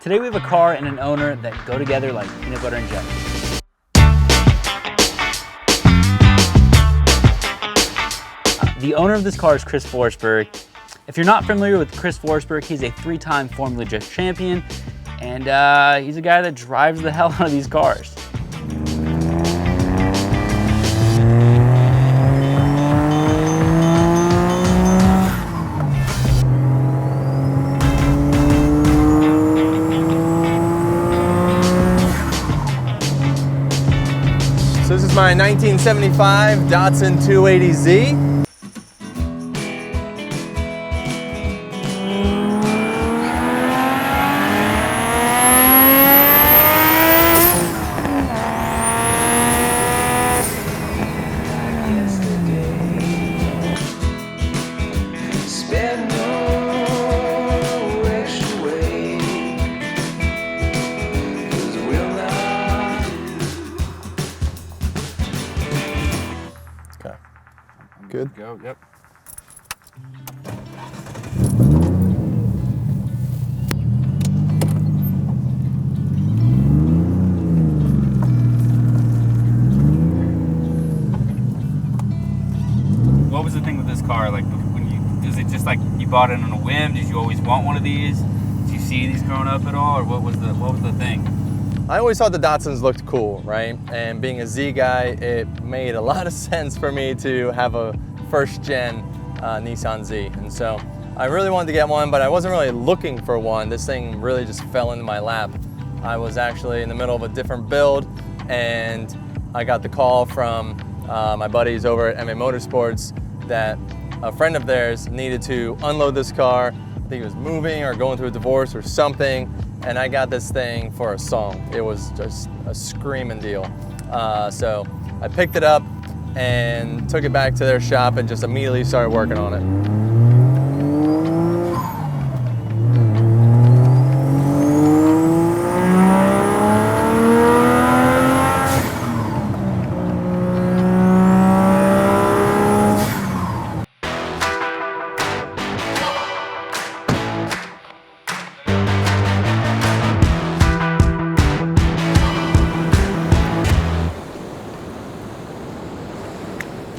Today we have a car and an owner that go together like peanut butter and jelly. The owner of this car is Chris Forsberg. If you're not familiar with Chris Forsberg, he's a 3-time Formula Drift champion, and he's a guy that drives the hell out of these cars. So this is my 1975 Datsun 280Z. Good. Go, yep. What was the thing with this car? Like, is it just like you bought it on a whim? Did you always want one of these? Did you see these growing up at all, or what was the thing? I always thought the Datsuns looked cool, right? And being a Z guy, it made a lot of sense for me to have a first-gen Nissan Z. And so I really wanted to get one, but I wasn't really looking for one. This thing really just fell into my lap. I was actually in the middle of a different build, and I got the call from my buddies over at MA Motorsports that a friend of theirs needed to unload this car. I think he was moving or going through a divorce or something, and I got this thing for a song. It was just a screaming deal. So I picked it up and took it back to their shop and just immediately started working on it.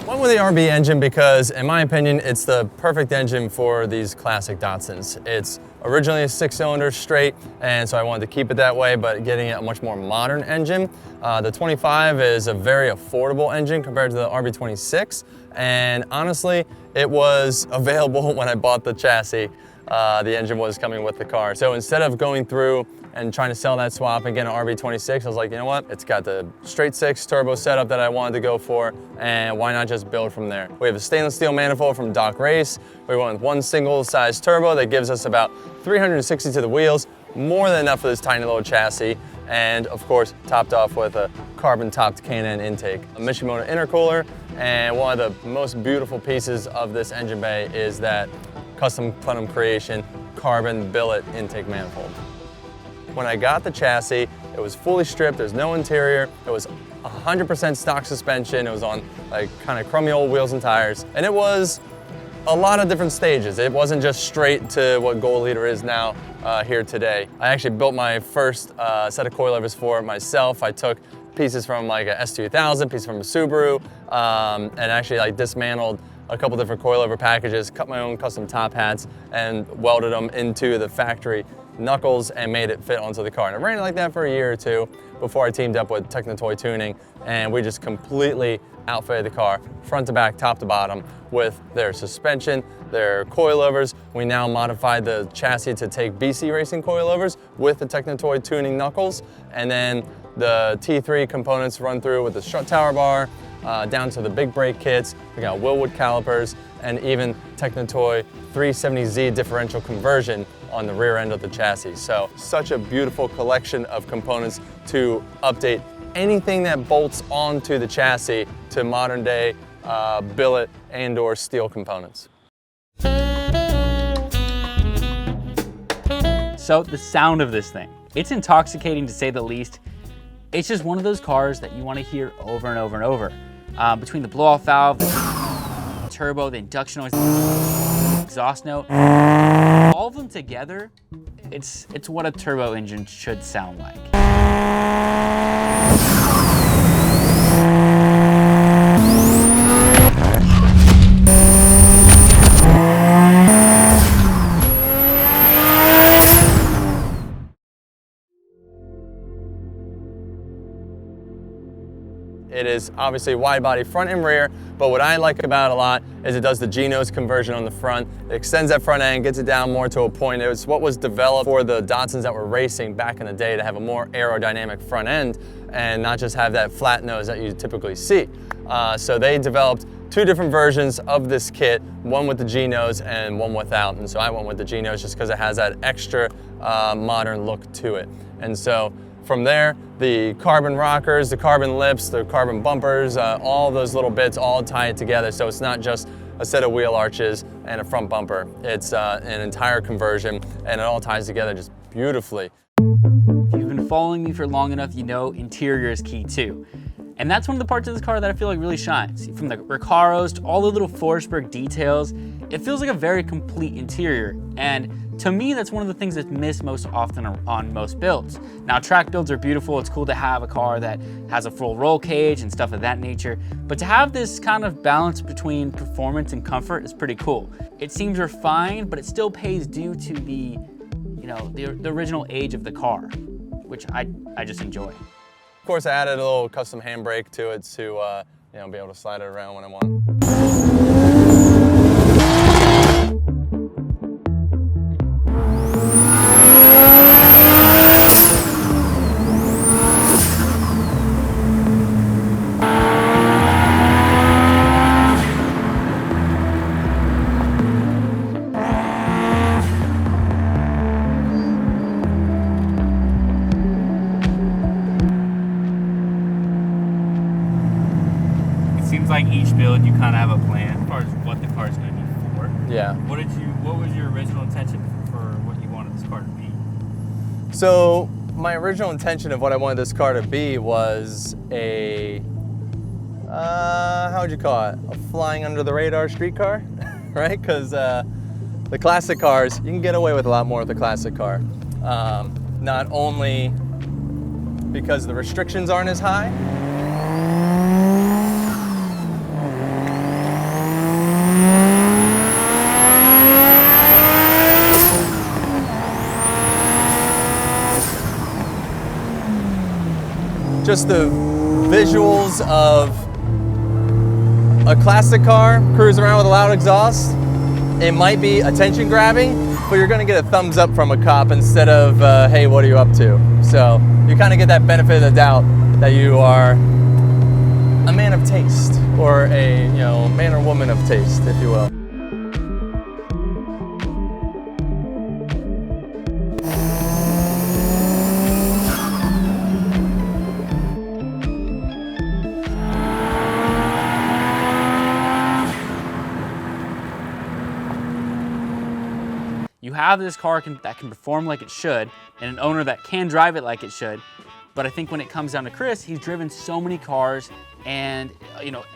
Went with the RB engine because, in my opinion, it's the perfect engine for these classic Datsuns. It's originally a 6-cylinder straight, and so I wanted to keep it that way, but getting a much more modern engine. The 25 is a very affordable engine compared to the RB26, and honestly, it was available when I bought the chassis. The engine was coming with the car. So instead of going through and trying to sell that swap and get an RB26, I was like, you know what? It's got the straight 6 turbo setup that I wanted to go for, and why not just build from there? We have a stainless steel manifold from Doc Race. We went with one single size turbo that gives us about 360 to the wheels, more than enough for this tiny little chassis, and of course, topped off with a carbon topped K&N intake. A Mishimoto intercooler, and one of the most beautiful pieces of this engine bay is that custom plenum creation carbon billet intake manifold. When I got the chassis, it was fully stripped, there's no interior, it was 100% stock suspension, it was on like kind of crummy old wheels and tires, and it was a lot of different stages. It wasn't just straight to what Gold Leader is now here today. I actually built my first set of coilovers for it myself. I took pieces from like a S2000, pieces from a Subaru, and actually like dismantled a couple different coilover packages, cut my own custom top hats, and welded them into the factory knuckles and made it fit onto the car. And I ran it like that for a year or two before I teamed up with Technotoy Tuning, and we just completely outfitted the car, front to back, top to bottom, with their suspension, their coilovers. We now modified the chassis to take BC Racing coilovers with the Technotoy Tuning knuckles, and then the T3 components run through with the strut tower bar, down to the big brake kits. We got Willwood calipers, and even Technotoy 370Z differential conversion on the rear end of the chassis. So such a beautiful collection of components to update anything that bolts onto the chassis to modern day billet and or steel components. So the sound of this thing, it's intoxicating to say the least. It's just one of those cars that you want to hear over and over and over. Between the blow-off valve, the turbo, the induction noise, exhaust note. All of them together, it's what a turbo engine should sound like. It is obviously wide body front and rear, but what I like about it a lot is it does the G-nose conversion on the front. It extends that front end, gets it down more to a point. It was what was developed for the Datsuns that were racing back in the day to have a more aerodynamic front end and not just have that flat nose that you typically see. So they developed two different versions of this kit, one with the G-nose and one without. And so I went with the G-nose just because it has that extra modern look to it. And so from there, the carbon rockers, the carbon lips, the carbon bumpers, all those little bits all tie it together. So it's not just a set of wheel arches and a front bumper. It's an entire conversion, and it all ties together just beautifully. If you've been following me for long enough, you know interior is key too. And that's one of the parts of this car that I feel like really shines. From the Recaros to all the little Forsberg details, it feels like a very complete interior. And to me, that's one of the things that's missed most often on most builds. Now, track builds are beautiful. It's cool to have a car that has a full roll cage and stuff of that nature. But to have this kind of balance between performance and comfort is pretty cool. It seems refined, but it still pays due to the, the original age of the car, which I just enjoy. Of course, I added a little custom handbrake to it to be able to slide it around when I want. Like each build, you kind of have a plan as far as what the car is going to be for. Yeah. What was your original intention for what you wanted this car to be? So my original intention of what I wanted this car to be was a, how would you call it? A flying under the radar street car, right? Because the classic cars, you can get away with a lot more with the classic car. Not only because the restrictions aren't as high, just the visuals of a classic car cruising around with a loud exhaust. It might be attention grabbing, but you're gonna get a thumbs up from a cop instead of, hey, what are you up to? So you kind of get that benefit of the doubt that you are a man of taste, or a man or woman of taste, if you will. You have this car that can perform like it should, and an owner that can drive it like it should. But I think when it comes down to Chris, he's driven so many cars, and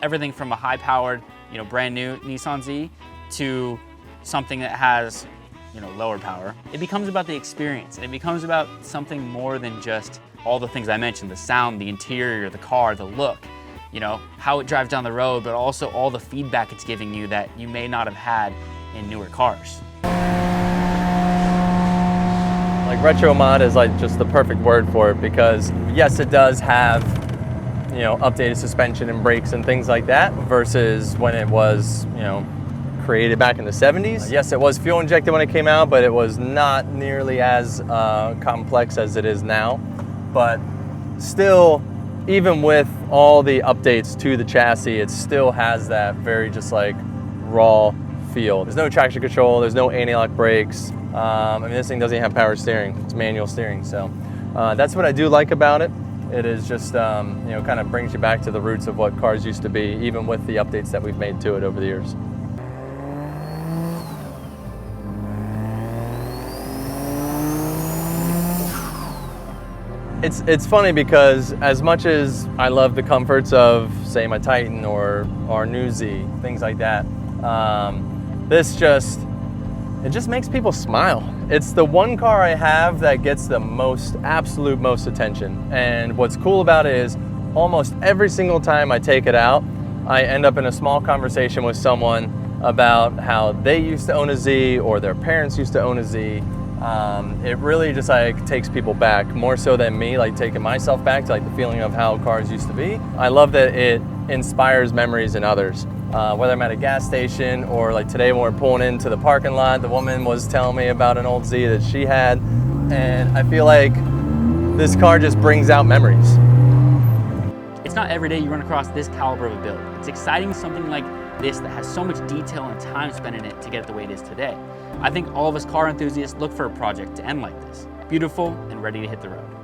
everything from a high-powered, brand new Nissan Z to something that has, lower power. It becomes about the experience, and it becomes about something more than just all the things I mentioned: the sound, the interior, the car, the look, how it drives down the road, but also all the feedback it's giving you that you may not have had in newer cars. Like retro mod is like just the perfect word for it, because yes, it does have, updated suspension and brakes and things like that versus when it was, created back in the 70s. Yes, it was fuel injected when it came out, but it was not nearly as complex as it is now. But still, even with all the updates to the chassis, it still has that very just like raw feel. There's no traction control, there's no anti-lock brakes. This thing doesn't even have power steering, it's manual steering. So that's what I do like about it. It is just, kind of brings you back to the roots of what cars used to be, even with the updates that we've made to it over the years. It's funny because as much as I love the comforts of, say, my Titan or our new Z, things like that, this just It just makes people smile. It's the one car I have that gets the absolute most attention. And what's cool about it is almost every single time I take it out, I end up in a small conversation with someone about how they used to own a Z or their parents used to own a Z. It really just like takes people back, more so than me like taking myself back to like the feeling of how cars used to be. I love that it inspires memories in others. Whether I'm at a gas station or like today when we're pulling into the parking lot, the woman was telling me about an old Z that she had, and I feel like this car just brings out memories. It's not every day you run across this caliber of a build. It's exciting something like this that has so much detail and time spent in it to get it the way it is today. I think all of us car enthusiasts look for a project to end like this, beautiful and ready to hit the road.